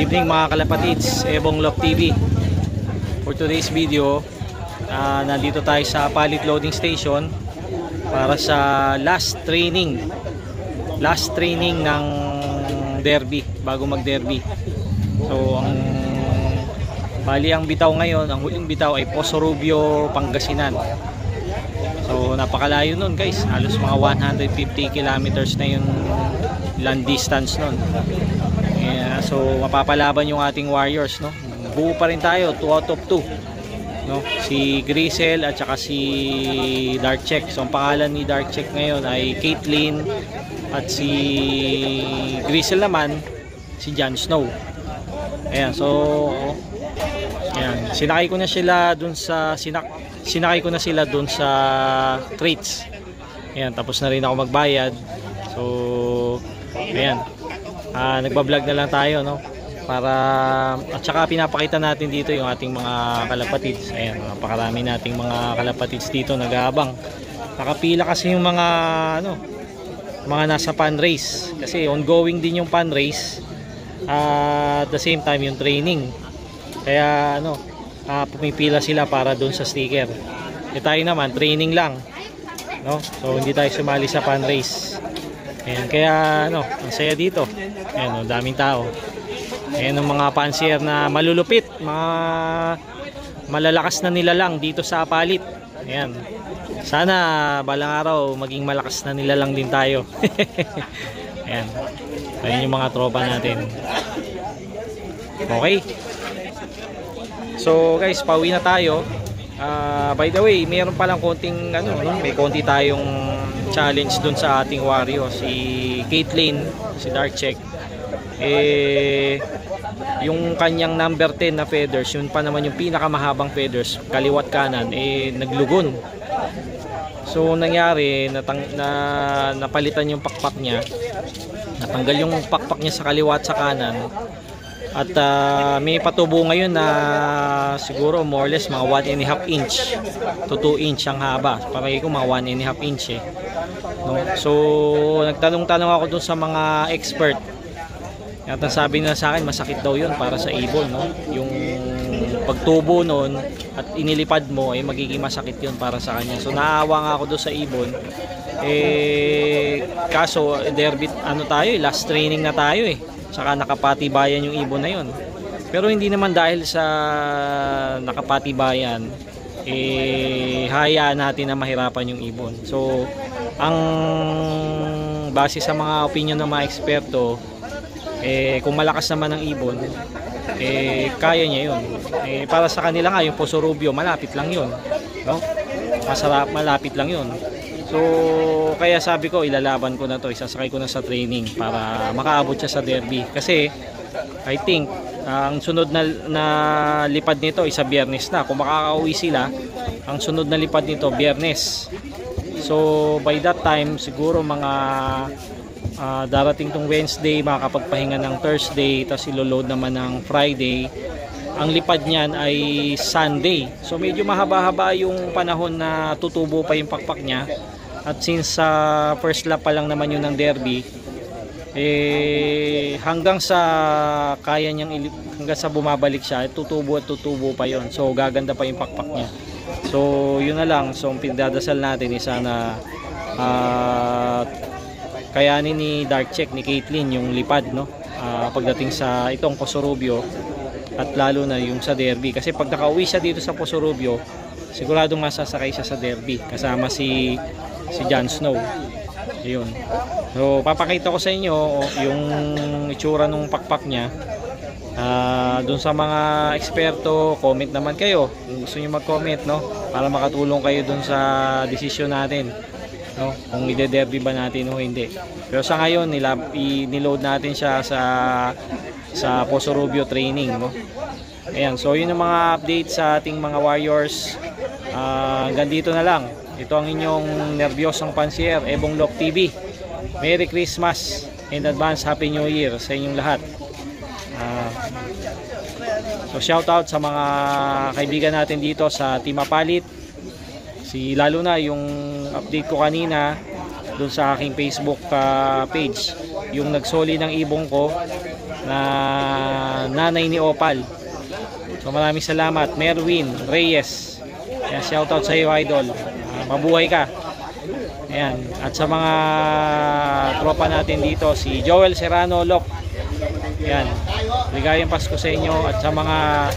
Good evening mga kalapatids, Ebong Love TV. For today's video, nandito tayo sa Apalit Loading Station para sa last training ng derby, bago mag derby. So bali ang bitaw ngayon, ang huling bitaw ay Posorobio, Pangasinan. So napakalayo nun guys, halos mga 150 kilometers na yung land distance nun. Yeah, so mapapalaban yung ating Warriors, no? Buo pa rin tayo, 2 out of 2, no? Si Grisel at saka si Darkcheck. So ang pangalan ni Darkcheck ngayon ay Caitlyn, at si Grisel naman si Jon Snow. Ayan, so ayan, sinakay ko na sila dun sa crates. Ayan, tapos na rin ako magbayad. So ayan, nagbablog na lang tayo, no? Para at saka pinapakita natin dito yung ating mga kalapatids. Ayan, napakarami nating mga kalapatids dito nag-aabang. Nakapila kasi yung mga mga nasa fan race, kasi ongoing din yung fan race at the same time yung training. Kaya pumipila sila para doon sa sticker. Tayo naman training lang, no? So hindi tayo sumali sa fan race. Ayan, kaya ang saya dito. Ayan, daming tao. Ayan ang mga pansier na malulupit, mga malalakas na nilalang dito sa Apalit. Ayan, sana balang araw maging malakas na nilalang din tayo. Ayan, ayan yung mga tropa natin. Okay, so guys, pauwi na tayo. By the way, mayroon palang konting may konti tayong challenge dun sa ating Wario. Si Caitlyn, si Darkcheck, yung kanyang number 10 na feathers, yun pa naman yung pinakamahabang feathers, kaliwat kanan, naglugon. So nangyari, napalitan yung pakpak niya, natanggal yung pakpak niya sa kaliwat sa kanan. At may patubo ngayon na siguro more or less mga 1.5 inch to 2 inch ang haba. Parang ko mga 1.5 inch no? So nagtanong-tanong ako dun sa mga expert. At sabi na sa akin, masakit daw yun para sa ibon, no? Yung pagtubo nun at inilipad mo, magiging masakit yun para sa kanya. So naawa nga ako doon sa ibon. Kaso derby tayo, last training na tayo saka nakapatibayan yung ibon na yun. Pero hindi naman dahil sa nakapatibayan hayaan natin na mahirapan yung ibon. So ang base sa mga opinion ng mga eksperto, kung malakas naman ang ibon, kaya niya yun. Para sa kanila nga yung Posorobio, malapit lang yun, no? Malapit lang yun. So kaya sabi ko, ilalaban ko na to, isasakay ko na sa training para makaabot siya sa derby. Kasi I think ang sunod na lipad nito isa Biyernes na. Kung makakauwi sila, ang sunod na lipad nito Biyernes. So by that time siguro mga darating tong Wednesday, makakapagpahinga ng Thursday, tapos ilo-load naman ng Friday. Ang lipad niyan ay Sunday. So medyo mahaba-haba yung panahon na tutubo pa yung pakpak niya. At since first lap pa lang naman yun ng derby, hanggang sa kaya niyang hanggang sa bumabalik siya, tutubo at tutubo pa yon. So gaganda pa yung pakpak niya. So yun na lang. So ang pinagdadasal natin sana kayanin ni Darkcheck, ni Caitlyn yung lipad, no? Pagdating sa itong Posorobio, at lalo na yung sa derby. Kasi pag nakauwi siya dito sa Posorobio, siguradong masasakay siya sa derby kasama si Jon Snow. Ayun. So papakita ko sa inyo yung itsura ng pakpak niya. Doon sa mga eksperto, comment naman kayo kung gusto niyo mag-comment, no? Para makatulong kayo doon sa desisyon natin, no? Kung ide-derby ba natin o hindi. Pero sa ngayon niload natin siya sa Posorobio training, no? Ayan, so yun yung mga update sa ating mga Warriors. Hanggang dito na lang. Ito ang inyong nervyosong pansier, Ebong Love TV. Merry Christmas and advance Happy New Year sa inyong lahat. So shout out sa mga kaibigan natin dito sa Team Apalit. Lalo na yung update ko kanina doon sa aking Facebook page, yung nagsoli ng ibong ko na nanay ni Opal. So maraming salamat Merwin Reyes. Ayan, shoutout sa iyo idol. Mabuhay ka. Ayan. At sa mga tropa natin dito, si Joel Serrano Lok. Ayan. Ligayang Pasko sa inyo at sa mga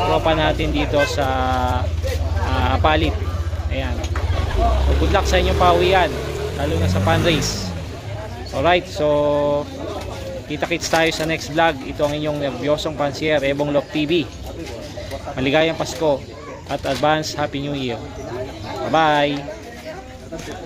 tropa natin dito sa Apalit. Ayan. So, good luck sa inyong pauwian, lalo na sa fundraise. Alright, so kita-kits tayo sa next vlog. Ito ang inyong nervyosong pansier, Ebong Lok TV. Maligayang Pasko at advance Happy New Year. Bye-bye!